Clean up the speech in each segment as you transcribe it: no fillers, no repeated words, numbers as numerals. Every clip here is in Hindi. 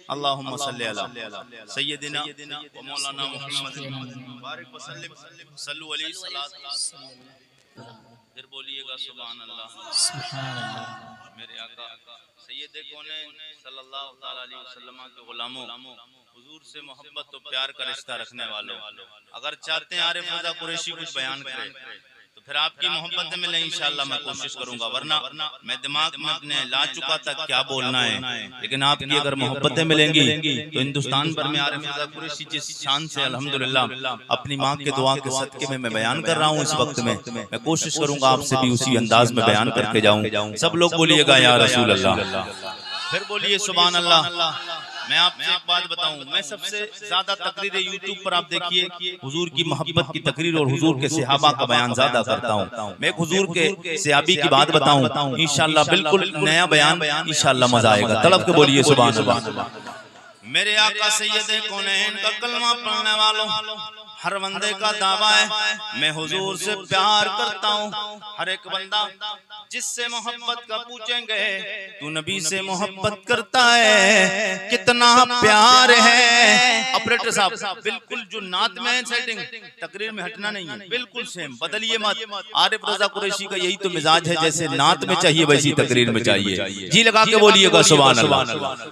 अल्लाहुम्मा सल्ली अला सय्यदिना व मौलाना मुहम्मद बारिक व सल्लिम सल्लु अलैहि सलात। फिर बोलिएगा सुभान अल्लाह। मेरे आका सैयद कौनैन सल्लल्लाहु तआला अलैहि वसल्लम के गुलामों, हुजूर से मोहब्बत और प्यार का रिश्ता रखने वालों, अगर चाहते हैं आरिफ रज़ा कुरैशी कुछ बयान करे तो फिर आपकी मोहब्बत में मिले इंशाअल्लाह मैं कोशिश करूंगा, वरना मैं दिमाग में अपने ला चुका था क्या बोलना है, लेकिन आपकी अगर मोहब्बतें मिलेंगी तो हिंदुस्तान भर में आरिफ रज़ा कुरैशी जिस शान से अल्हम्दुलिल्लाह अपनी माँ के दुआ के सदके में मैं बयान कर रहा हूँ इस वक्त में, मैं कोशिश करूंगा आपसे भी उसी अंदाज में बयान करके जाऊं। सब लोग बोलिएगा या रसूल अल्लाह, फिर बोलिए सुभान अल्लाह। मैं आपसे एक बात बताऊं, मैं सबसे ज्यादा तकरीरें यूट्यूब पर आप देखिए हुजूर की मोहब्बत की तकरीर और हुजूर के सहाबा का बयान ज्यादा करता हूं। मैं हुजूर के सहाबी की बात बताऊं इंशाअल्लाह बिल्कुल नया बयान, इंशाअल्लाह मजा आएगा। तलब के बोलिए सुभान अल्लाह। मेरे आका सैयद कौनैन का कलमा पढ़ने वालों, हर बंदे का दावा है मैं हुजूर से प्यार करता हूँ। हर एक बंदा जिससे मोहब्बत का पूछेंगे तू नबी से मोहब्बत करता है, कितना प्यार है। ऑपरेटर साहब बिल्कुल जो नात में सेटिंग तकरीर में हटना नहीं है, बिल्कुल सेम बदलिए मत। आरिफ रज़ा कुरैशी का यही तो मिजाज है, जैसे नात में चाहिए वैसी तकरीर में चाहिए। जी लगा के बोलिएगा सुभान अल्लाह।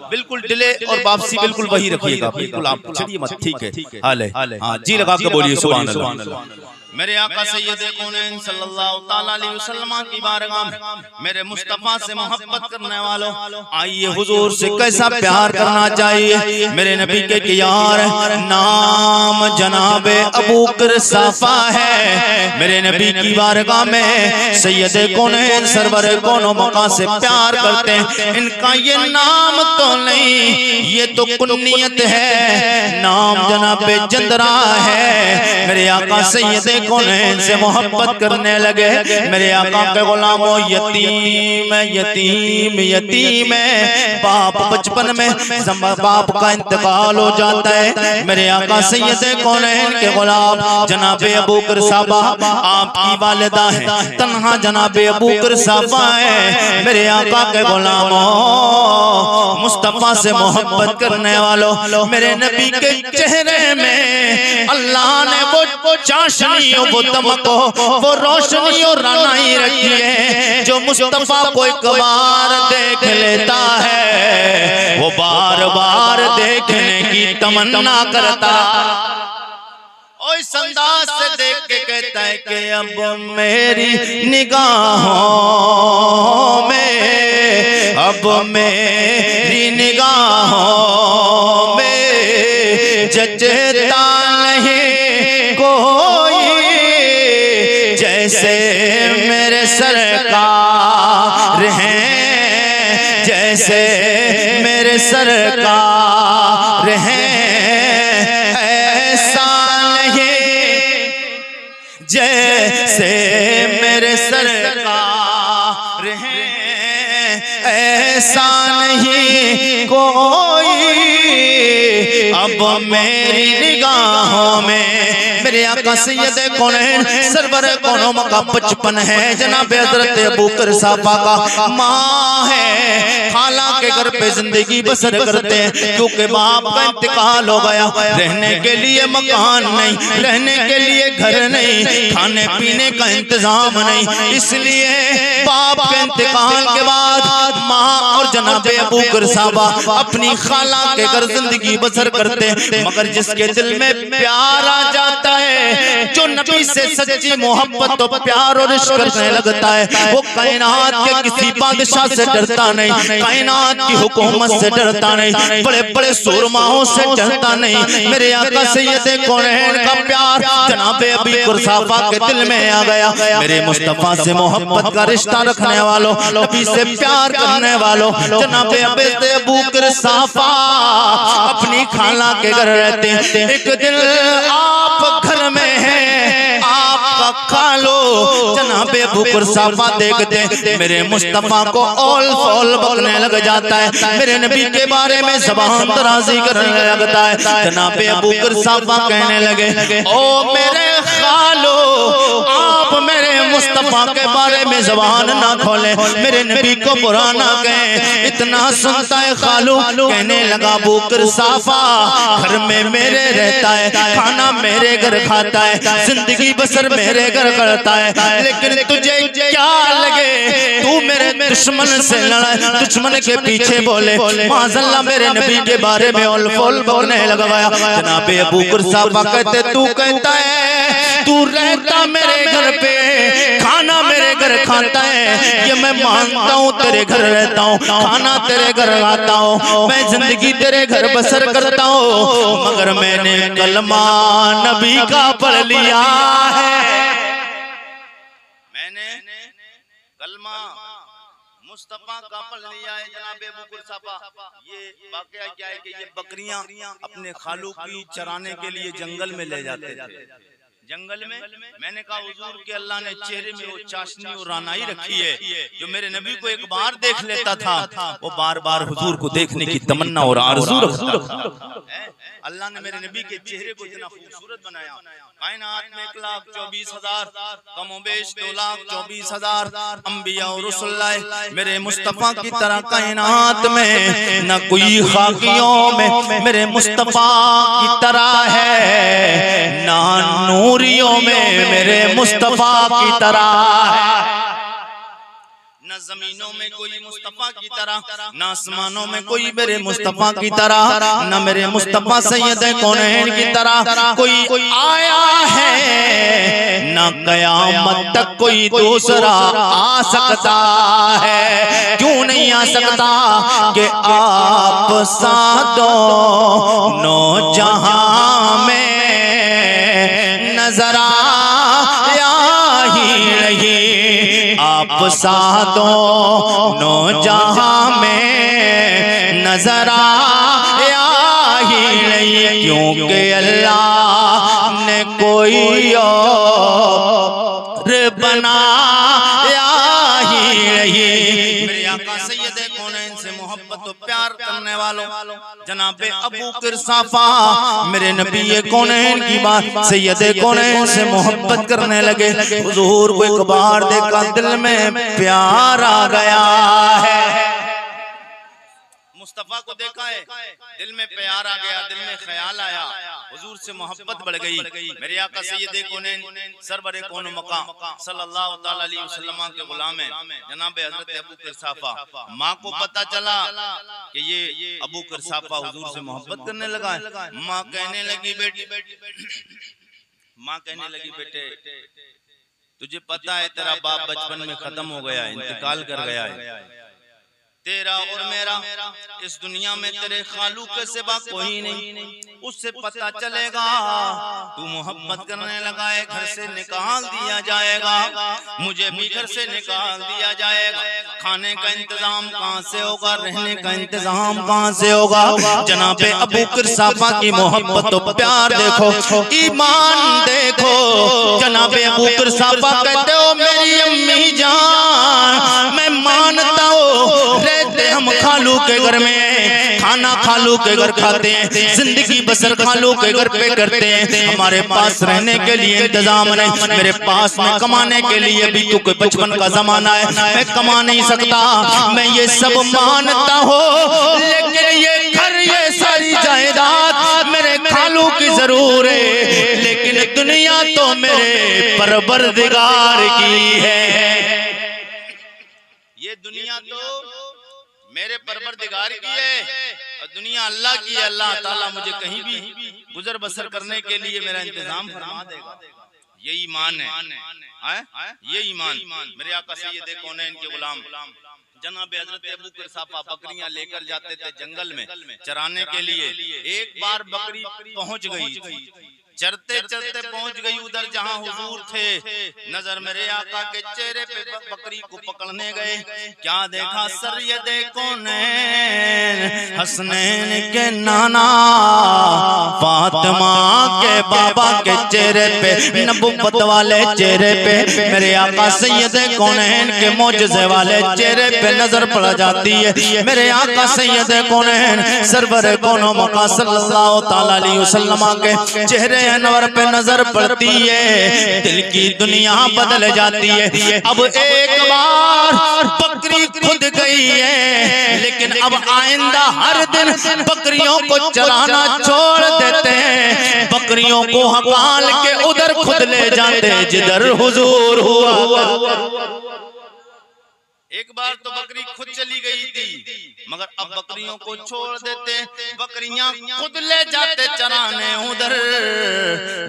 बिल्कुल डिले और वापसी बिल्कुल वही रखिएगा, बिल्कुल आप चलिए मत, ठीक है हाल है। हाँ जी लगा के बोलिए सुभान अल्लाह। मेरे आका सैयद कौनैन सल्लल्लाहु तआला अलैहि वसल्लम की बारगाह में मेरे मुस्तफा से मोहब्बत करने वालों, आइए हुजूर से कैसा प्यार करना चाहिए। मेरे नबी के यार नाम जनाबे अबू कुरसाफा है। मेरे नबी की बारगाह में सैयद कौनैन सरवर कौनो मका से प्यार करते हैं। इनका ये नाम तो नहीं, ये तो कुन्नियत है, नाम जनाबे जंदरा है। मेरे आका सैयद कौनैन से मोहब्बत करने लगे। मेरे आका के गुलामों यतीम यतीम यतीम है, बाप बचपन में बाप का इंतकाल हो जाता है। मेरे आका सैयद कौनैन के गुलाम जनाबे अबू कुरसाफा आपकी वालिदा है, तन्हा जनाबे अबू कुरसाफा है। मेरे आका के गुलामों मुस्तफा से मोहब्बत करने वालों, मेरे नबी के चेहरे में अल्लाह ने वो चाशनी वो दमको वो रोशनी और रानाई रखी है। जो मुस्तफा को एक बार देख लेता है वो बार बार देखने की तमन्ना करता। और इस अंदाज से देख के कहता है कि अब मेरी निगाहों में, अब मेरी निगाहों में जचता नहीं कोई जैसे मेरे सरकार हैं, जैसे मेरे सरकार हैं। ऐसा नहीं जैसे मेरे सरकार हैं, ऐसा नहीं कोई अब मेरी निगाहों में। मेरे आका सैयद कौनैन सरवर कौनो मका बचपन है, जनाब हज़रत अबू कुरसाफा का माँ है, खाला के घर पे जिंदगी बसर करते हैं, क्योंकि बाप का इंतकाल हो गया। रहने के लिए मकान नहीं, रहने के लिए घर नहीं, खाने पीने का इंतजाम नहीं, इसलिए बाप के इंतकाल के बाद माँ और जनाब अबू कुरसाफा अपनी खाला के घर जिंदगी बसर करते हैं। मगर जिसके दिल में प्यार आ जाता है, जो नबी से सच्ची मोहब्बत तो प्यार और इश्क करने लगता है, वो कायनात के किसी बादशाह से डरता नहीं, कायनात की हुकूमत से डरता नहीं, बड़े बड़े सूरमाओं से डरता नहीं। मेरे आका सैयद कौनैन का प्यार जनाबे अबू कुरसाफा के दिल में आ गया। मेरे मुस्तफा से मोहब्बत का रिश्ता रखने वालों, नबी से प्यार करने वालों, जनाबे अबू कुरसाफा अपनी खाला के घर रहते हैं। एक दिन आप घर में है, आपका खालो जनाबे अबू कुरसाफा देखते मेरे मुस्तफा को औल फौल बकने लग जाता है, मेरे नबी के बारे में ज़बान दराज़ी करने लगता है। जनाबे अबू कुरसाफा कहने लगे ओ मेरे खालो आप मेरे मुस्तफा के बारे में ज़बान ना खोले, मेरे नबी को बुरा ना कहें। इतना सुनता है खालू कहने लगा अबू कुरसाफा घर में मेरे रहता है, खाना मेरे घर खाता है, जिंदगी बसर मेरे घर करता है, लेकिन तुझे क्या लगे तू मेरे दुश्मन से लड़ा, दुश्मन के पीछे बोले माज़अल्लाह मेरे नबी के बारे में औल फौल बोलने लगवाया। जनाबे अबू कुरसाफा कहते तू कहता है तू रहता मेरे घर पे, खाना मेरे घर खाता है, ये मैं मानता हूँ तेरे घर रहता हूँ, खाना तेरे घर आता हूँ, मैं जिंदगी तेरे घर बसर करता हूँ, मगर मैंने कलमा नबी का पढ़ लिया है, मैंने कलमा मुस्तफा का पढ़ लिया है। जनाबे अबू कुरसाफा ये वाकया क्या है कि ये बकरियां अपने खालू की चराने के लिए जंगल में ले जाते थे। जंगल में मैंने कहा हुजूर के अल्लाह ने चेहरे में वो चाशनी और रानाई रखी है, जो मेरे नबी को एक बार देख लेता था वो बार बार हुजूर को देखने की तमन्ना और आरज़ू रखता था। अल्लाह ने मेरे नबी के चेहरे को इतना खूबसूरत बनाया, कायनात में 1,24,000 कमोबेश 2,24,000 अंबिया और रसूल मेरे मुस्तफा की तरह कायनात में न कोई खाकियों में मेरे मुस्तफा की तरह है, ना नूरियों में मेरे मुस्तफा की तरह है, न जमीनों में कोई मुस्तफा की तरह, न आसमानों में कोई मेरे मुस्तफा की तरह, न मेरे मुस्तफा सैयद कौनैन की तरह कोई आया है, न कयामत तक कोई दूसरा आ सकता है। क्यों नहीं आ सकता कि आप सादों नो जहां में नजर आया ही नहीं, आप सादों नो जहां में नजर आया ही नहीं, क्योंकि अल्लाह ने कोई और बनाया ही नहीं। मेरे आका सैयद कौनैन से मोहब्बत तो प्यार करने वालों जनाबे अबू कुरसाफा मेरे नबी कौनैन की बात सैयद कौनैन से मोहब्बत करने लगे। हुजूर को एक बार देखा दिल में प्यार आ गया है, मुस्तफा को देखा है दिल में प्यार आ गया, दिल में ख्याल आया, हुजूर से मोहब्बत बढ़ गई। मेरे आका सैयद कौनैन सरवरे कौन मकाम सल्लल्लाहु तआला अलैहि वसल्लम के गुलाम है जनाब हजरत अबू कुरसाफा। माँ को पता चला कि ये अबू कुरसाफा हुजूर से मोहब्बत करने लगा है। माँ कहने लगी बेटे तुझे पता है तेरा बाप बचपन में खत्म हो गया, इंतकाल कर गया है, तेरा और मेरा इस दुनिया में तेरे खालू के सिवा कोई नहीं, उससे पता चलेगा तू मोहब्बत करने लगा है, घर से निकाल दिया जाएगा, मुझे भी घर से निकाल दिया जाएगा, खाने का इंतजाम कहाँ से होगा, रहने का इंतजाम कहाँ से होगा। जनाबे अबू कुरसाफा की मोहब्बत तो प्यार देखो, ईमान देखो। जनाबे अबू कुरसाफा कहते हो मेरी अम्मी जान मैं मानता हूँ रहते हम खालू के घर में, खाना खालू के घर खाते हैं, जिंदगी बसर खालू के घर पे करते हैं, हमारे पास रहने के लिए इंतजाम नहीं, मेरे पास में कमाने के लिए भी तो कोई बचपन का जमाना है, मैं कमा नहीं सकता, मैं ये सब मानता हूँ, लेकिन ये घर ये सारी जायदाद मेरे खालू की जरूर है, लेकिन दुनिया तो मेरे परवरदिगार की है, ये दुनिया तो मेरे परवरदिगार की है और दुनिया अल्लाह की है। अल्लाह ताला मुझे कहीं भी गुजर बसर करने के लिए मेरा इंतजाम फरमा देगा। ये ईमान है, ये ईमान। मेरे आका सैयद कौनैन के गुलाम जनाब हजरत अबू कुरसाफा बकरियां लेकर जाते थे जंगल में चराने के लिए। एक बार बकरी पहुंच गई थी, चलते चलते पहुंच गई उधर जहां हुजूर थे। नजर मेरे आका के चेहरे पे बकरी को पकड़ने गए। क्या देखा सैयद कौनैन हसनैन के नाना फातिमा के बाबा के चेहरे पे, नबुव्वत वाले चेहरे पे, मेरे आका सैयद कौनैन के मौजज़े वाले चेहरे पे नजर पड़ जाती है। मेरे आका सैयद कौनैन सरवर कौनो मका सल्लल्लाहु तआला अलैहि वसल्लम के चेहरे अनवर पे नजर पड़ती है, दिल की दुनिया बदल जाती है। अब एक बार बकरी खुद गई है, लेकिन अब आइंदा हर दिन बकरियों को चराना छोड़ देते हैं, बकरियों को हकाल के उधर खुद ले जाते जिधर हुजूर हुआ। एक बार तो बकरी खुद चली गई थी, मगर अब बकरियों को छोड़ देते, बकरियां खुद ले जाते चराने उधर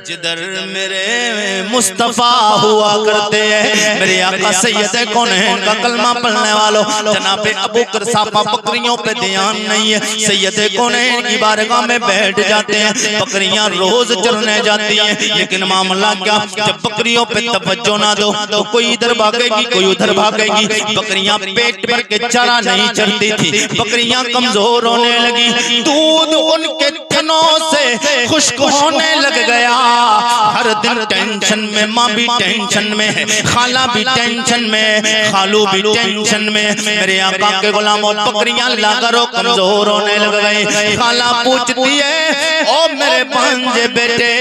जिधर मेरे मुस्तफा हुआ करते हैं। मेरे आका सैयद कौनैन का कलमा पढ़ने वालों, जनाबे अबू बकर साफा बकरियों पे ध्यान नहीं है। सैयद कौनैन की बारगाह में बैठ जाते हैं, बकरियां रोज चरने जाती हैं, लेकिन मामला क्या, जब बकरियों पे तवज्जो ना दो तो कोई इधर भागेगी कोई उधर भागेगी। बकरियां पेट भर के चारा नहीं चरती थी, बकरियां कमजोर होने लगी, दूध उनके थनों से खुश्क होने लग गया। हर दिन टेंशन में, माँ भी टेंशन में है, खाला भी टेंशन में, खालू भी टेंशन में। मेरे आका के गुलामों बकरियां लाकर कमजोर होने लग गई। खाला पूछती है, ओ मेरे भांजे बेटे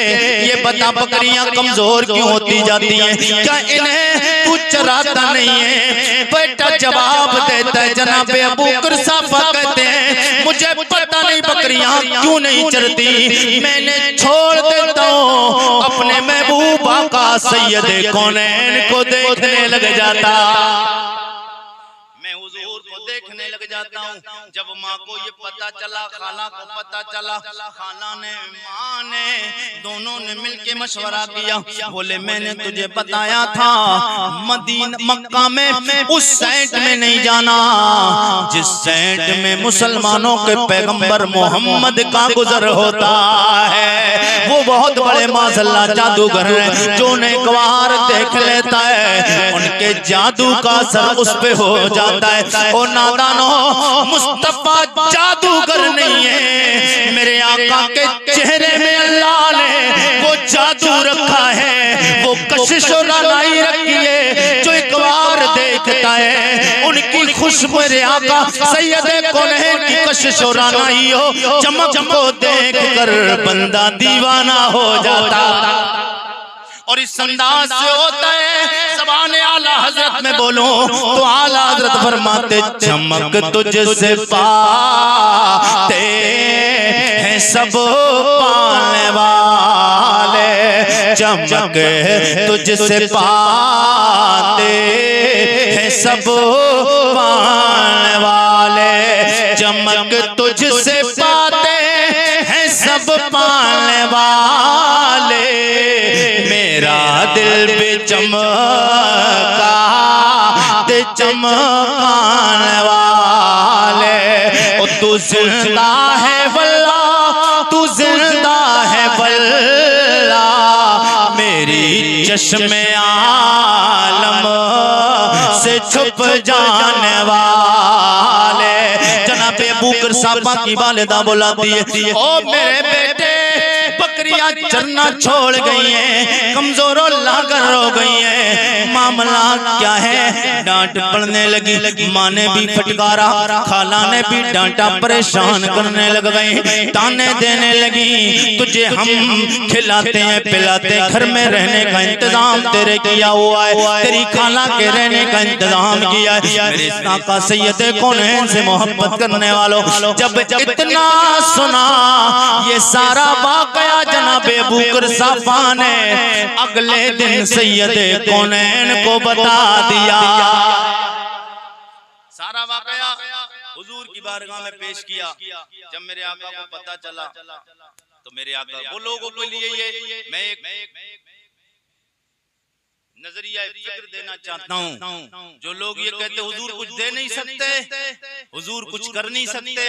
ये बता बकरियां कमजोर क्यों होती जाती हैं, क्या इन्हें तू चराता नहीं है? बेटा जवाब देता है, जनाबे अबू बकर साफा कहते हैं मुझे पता नहीं बकरियां क्यों नहीं चरती, मैंने छोड़ देता हूँ अपने महबूबा का सैयद कौनैन को देखने लग जाता, मैं हुजूर को देखने लग जाता हूँ। जब माँ को ये पता चला, खाला को पता चला, खाला ने माँ ने दोनों ने मिलके मशवरा किया, बोले मैंने तुझे बताया था मदीना मक्का में उस साइड में नहीं जाना जिस साइड में मुसलमानों के पैगंबर मोहम्मद का गुजर होता है। वो बहुत बड़े माशाअल्लाह जादूगर हैं, जो एक बार देख लेता है उनके जादू का असर उस पे हो जाता है। ओ नादानो, मुस्तफा जादूगर नहीं है, मेरे आका के चेहरे में अल्लाह ने वो जादू रखा है, वो कशिश और रानाई रखी है, जो एक बार देखता है उनकी खुशबू, मेरे आका सैयद कौनैन की कशिश और रानाई हो, चमक को देख कर बंदा दीवाना हो जाता। और इस अंदाज से होता है ज़बाने आला हजरत में बोलूं तो आला हजरत फरमाते चमक तुझसे पाते हैं सब पाने वाले, चमक तुझसे पाते हैं सब पाने वाले, चमक तुझसे पाते हैं सब पाने वाले, मेरा दिल भी चमका ते चमकाने वाले। ओ तू जिंदा है वल्ला, तू जिंदा है वल्ला, मेरी चश्मे आलम से छुप जाने वाले। जनाबे अबू बकर साहबा की वालिदा बुलाती है, ओ मेरे बेटे बकरियां चरना छोड़ गई हैं, कमजोरों लागर हो गई हैं, मामला क्या है? डांट पड़ने लगी, माँ ने भी फटकारा, खाला ने भी डांटा, परेशान करने लग गई, ताने देने लगी, तुझे हम खिलाते हैं पिलाते हैं, घर में रहने का इंतजाम तेरे किया हुआ है, तेरी खाला के रहने का इंतजाम किया है। मेरे आका सैयद कौनैन से मोहब्बत करने वालों, जब इतना सुना ये सारा वाकया जनाबे अबू बकर साफा ने अगले दिन सैयद कौनैन को बता दिया। सारा वाकया हुजूर की बारगाह में पेश किया। जब मेरे आका को पता चला तो मेरे आका वो लोगों के लिए ये मैं एक नजरिया फिक्र देना चाहता हूँ। जो लोग ये कहते हुजूर कुछ दे नहीं सकते, हुजूर कुछ कर नहीं सकते,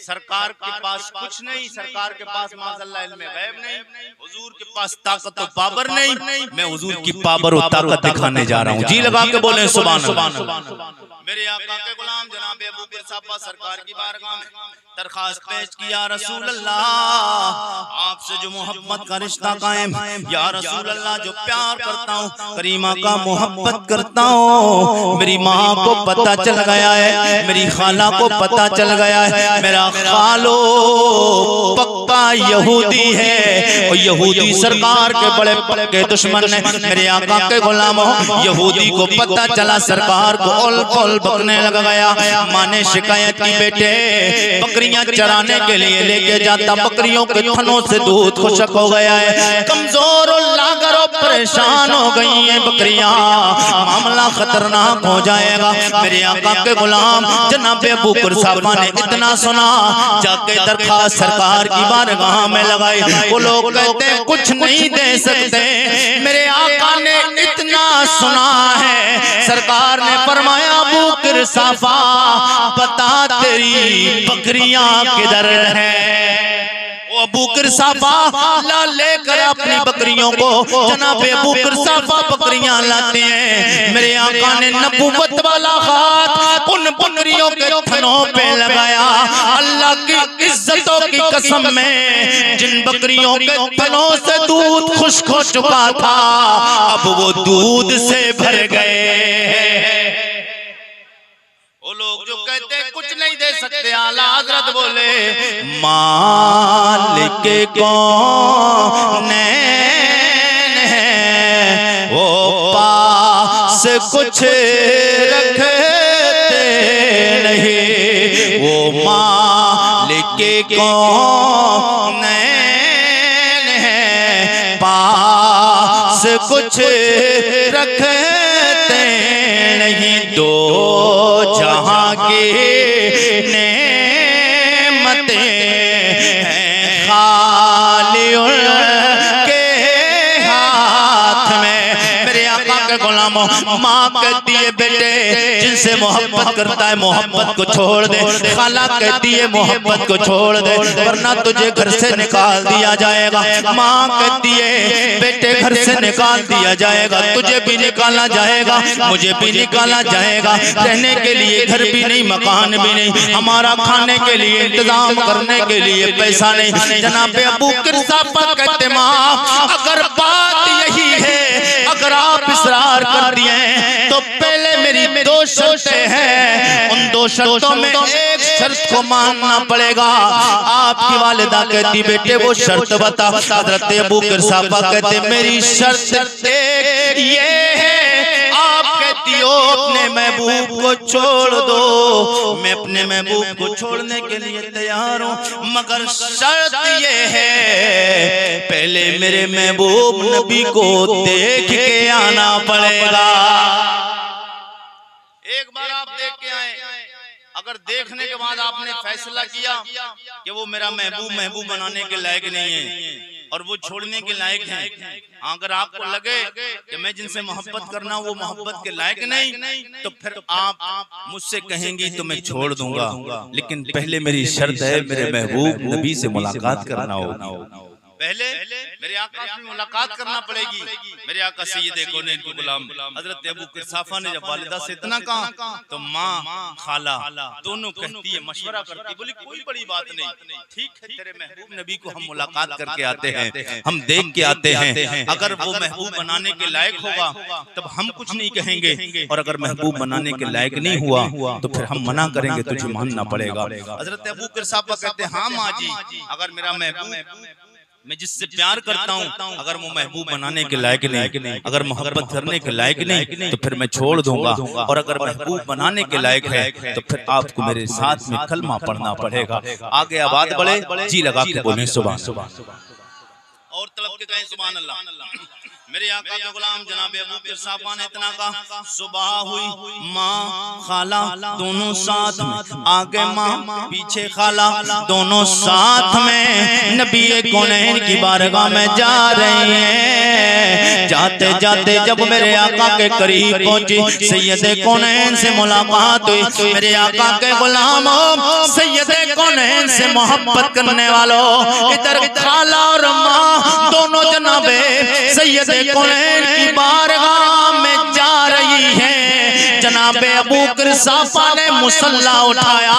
सरकार के पास कुछ नहीं, सरकार के पास माज़अल्लाह इल्मे गैब नहीं, हुजूर के पास ताकत और पावर नहीं, मैं हुजूर की पावर और ताकत दिखाने जा रहा हूँ। जी लगा के बोले सुभान अल्लाह। मेरे आका के गुलाम जनाब अबू बकर साहब सरकार की बारगाह में दरखास्त पेश किया, रसूल अल्लाह आपसे जो मोहब्बत का रिश्ता कायम, या रसूल अल्लाह जो प्यार करता हूँ, करीमा का मोहब्बत करता हूँ, मेरी माँ को पता चल गया है, मेरी खाला को पता चल गया है, मेरा खालो पक्का यहूदी है और यहूदी सरकार के बड़े पक्के दुश्मन है। मेरे आका के गुलामों, यहूदी को पता चला, सरकार को ओल बकने लग गया। माँ ने शिकायत की, बेटे बकरियां चराने के लिए लेके जाता, बकरियों के थनों से दूध खुशक हो गया है, कमजोर और लागर और परेशान हो गई हैं बकरियां, मामला खतरनाक हो जाएगा। मेरे आका के गुलाम जनाब अबू बकर साहब ने इतना सुना, जाके दरखास्त सरकार की बारगाह में लगाई। वो लोग कहते हैं कुछ नहीं दे सकते, मेरे आका ने इतना सुना है, सरकार ने फरमाया अबू बकर साफा बता तेरी बकरियां किधर है। वो अबू बकर साफा ला लेकर अपनी बकरियों को, जनाब अबू बकर साफा बकरियां लाते हैं। मेरे आका ने नबूवत वाला हाथ उन बकरियों के थनों पे लगाया। अल्लाह की इज्जतों की कसम में, जिन बकरियों के थनों से दूध खुश्क हो चुका था, अब वो दूध से भर गए। वो लोग जो कहते हैं कुछ नहीं दे सकते, आला हजरत बोले मालिक कौन है, वो पास कुछ रखते नहीं, वो मालिक कौन है, पास कुछ रखते नहीं, दो जहां की नेमतें हैं खाली उनके हाथ में। मेरे आका के गुलामों, माँ कहती है बेटे जिनसे मोहब्बत करता है मोहब्बत को छोड़ दे, खाला कहती है मोहब्बत को छोड़ दे वरना तुझे घर से निकाल दिया जाएगा। माँ कहती है बेटे घर से निकाल दिया जाएगा, तुझे भी निकाला जाएगा, मुझे भी निकाला जाएगा, रहने के लिए घर भी नहीं, मकान भी नहीं, हमारा खाने के लिए इंतजाम करने के लिए पैसा नहीं। जनाब अबू बकर साहब कहते माँ अगर बात यही है, अगर आप इसरार कर दिए तो पहले मेरी दो शर्तें हैं, उन दो शर्तों में एक शर्त को मानना पड़ेगा। आपकी वालिदा कहती बेटे वो शर्त बता। हजरत अबू बकर साहब कहते मेरी शर्त एक ये है, आप कहती हो अपने महबूब को छोड़ दो, मैं अपने महबूब को छोड़ने के लिए तैयार हूँ, मगर शर्त ये है पहले मेरे महबूब नबी को देख के आना पड़ेगा। एक बार आप देख के आए, अगर देखने के बाद आपने फैसला किया कि वो मेरा महबूब बनाने के लायक नहीं है और वो छोड़ने के लायक है, अगर आपको लगे कि मैं जिनसे मोहब्बत करना वो मोहब्बत के लायक नहीं, तो फिर आप मुझसे कहेंगी तो मैं छोड़ दूंगा, लेकिन पहले मेरी शर्त है मेरे महबूब नबी से मुलाकात करना होगी, पहले मेरे आका से मुलाकात करना पड़ेगी। मेरे आका सैयद कौनैन के गुलाम हजरत अबू बकर साफा ने जब वालिदा से इतना कहा तो माँ खाला दोनों कहती है, मशवरा करती, बोली कोई बड़ी बात नहीं, ठीक है तेरे महबूब नबी को हम मुलाकात करके आते हैं, हम देख के आते हैं, अगर वो महबूब बनाने के लायक होगा तब हम कुछ नहीं कहेंगे, और अगर महबूब बनाने के लायक नहीं हुआ तो फिर हम मना करेंगे, तुझे मानना पड़ेगा। हजरत अबू बकर साहब कहते हैं हाँ माँ जी, अगर मेरा महबूब मैं जिससे प्यार करता हूँ अगर वो महबूब बनाने के लायक नहीं, अगर मोहब्बत करने के लायक नहीं, तो फिर मैं छोड़ दूंगा, और अगर महबूब बनाने के लायक है तो फिर आपको मेरे साथ में कलमा पढ़ना पड़ेगा। आगे आबाद बढ़े, जी लगा के बोले सुभान और तलब के कहें सुभान अल्लाह। मेरे आका के गुलाम जनाब अबू बकर साहब ने इतना कहा, सुबह हुई माँ खाला दोनों साथ में, आगे माँ पीछे खाला दोनों साथ में नबी कौनैन की बारगाह में जा रही हैं। जाते जाते जब मेरे आका के करीब पहुंची, सैयदे कौनैन से मुलाकात हुई। मेरे आका के गुलामों, सैयदे कौनैन से मोहब्बत करने वालों, इधर खाला और माँ दोनों जनाबे सैयदे कौनैन की बारगाह में जा रही हैं। जनाबे अबू बकर साफा ने मुसल्ला उठाया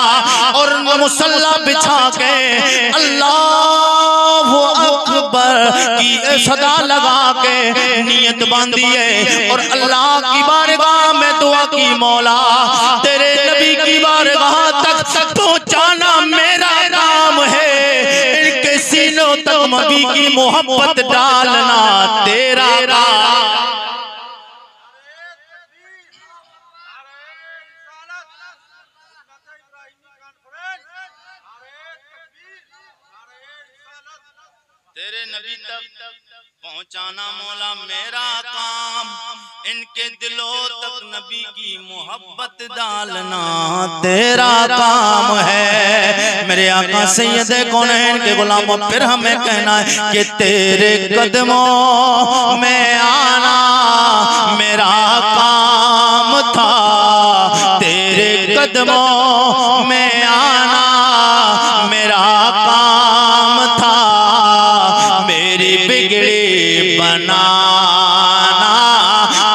और मुसल्ला बिछा के अल्लाहु अकबर की सदा लगा के नियत बांधी है और अल्लाह की बारगाह में दुआ की, मौला तेरे नबी की बारगाह तक पहुंचाना मेरा काम है, इनके सीनों तक नबी की मोहब्बत डालना तेरा काम। तेरे नबी तक पहुंचाना मौला मेरा काम, इनके दिलों तक नबी की मोहब्बत डालना तेरा काम है। मेरे आका सैयदे कौनैन के गुलामों, फिर हमें कहना है कि तेरे कदमों में आना मेरा काम था, तेरे कदमों में आना मेरा काम था, मेरी बिगड़ी बनाना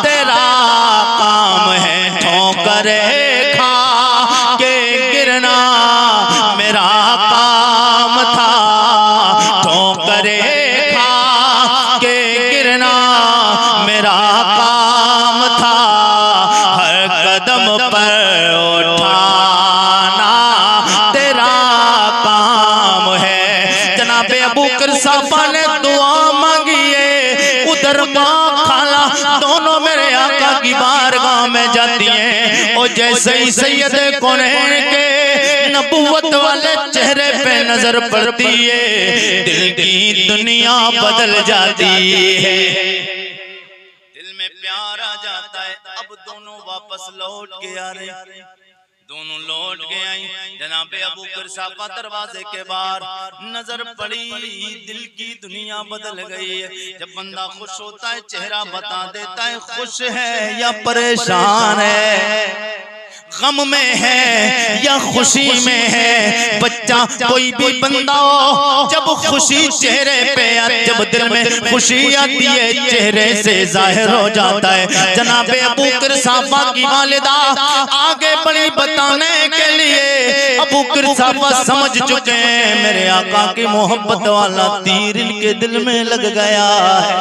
तेरा काम है, ठोकरे खा के गिरना मेरा काम था, ठोकरे खा के गिरना मेरा काम था, हर कदम पर उठाना तेरा काम है। जनाबे अबू बकर साफा ने दुआ मांगी है, उधर माँ खाला दोनों मेरे आका की बारगाह में जाती हैं और जैसे ही सैयदे कौनैन के नबुव्वत वाले चेहरे पे नजर पड़ती है, दिल की दुनिया बदल जाती है, दिल में प्यार आ जाता है। अब दोनों वापस लौट के आ रहे, दोनों लौट के आई। जनाबे अबू बकर साफा दरवाजे के बाहर नजर पड़ी, दिल की दुनिया बदल गई है। जब बंदा खुश होता है चेहरा बता देता है खुश है या परेशान है, गम में है या खुशी में है। बच्चा कोई भी बंदा हो, जब खुशी चेहरे पे आती, जब दिल में खुशी आती है चेहरे से जाहिर हो जाता है। जनाबे अबू बकर साफा की वालिदा आगे बढ़ी बताने के लिए, अबू बकर साफा समझ चुके हैं मेरे आका की मोहब्बत वाला तीर इनके दिल में लग गया है,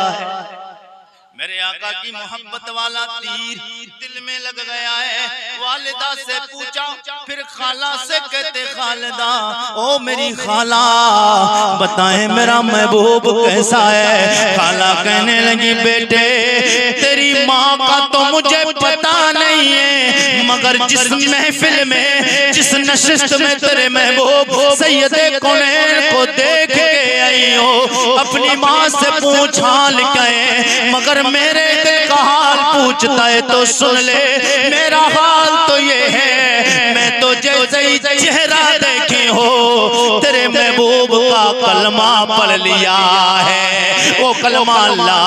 मेरे आका की मोहब्बत वाला तीर दिल में लग गया है। वालिदा से पूछा, फिर खाला से कहते खालिदा ओ मेरी खाला बताएं मेरा महबूब कैसा है। खाला कहने लगी बेटे तेरी माँ का तो मुझे पता नहीं है, मगर जिस महफिल में जिस नशिस्त में तेरे महबूब सैयदे कौनैन को देख के आई हो, अपनी माँ से पूछ हाल क्या है, मगर मेरे दिल का हाल पूछता है तो सुन ले। मेरा हाल तो ये है, मैं तो जैसे ही चेहरा देखे हो तेरे महबूब का कलमा पढ़ लिया है, वो कलमा ला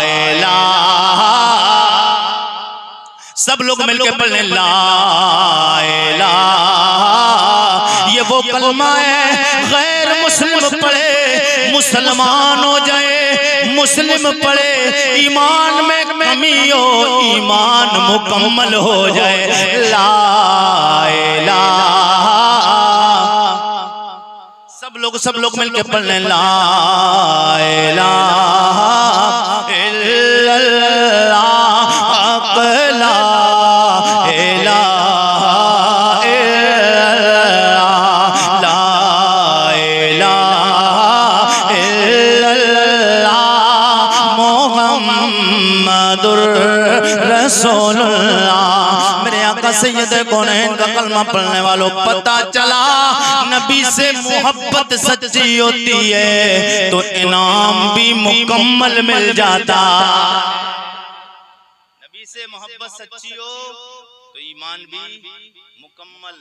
इलाहा, सब लोग मिलके पढ़ने ला इलाहा, ये वो कलमा है गैर मुस्लिम पढ़े मुसलमान हो जाए, मुस्लिम पढ़े ईमान में कमी हो ईमान मुकम्मल हो जाए। ला इलाहा, सब लोग मिलके पढ़ने ला इलाहा इल्लल्लाह, ला इलाहा इल्लल्लाह, ला इलाहा इल्लल्लाह, मुहम्मदुर रसूलुल्लाह। मेरे आका सैयदे कौनैन का कलमा पढ़ने वालों, पता चला नबी से मोहब्बत सच्ची होती है तो इनाम भी मुकम्मल मिल जाता। नबी से मोहब्बत सच्ची हो तो ईमान भी मुकम्मल।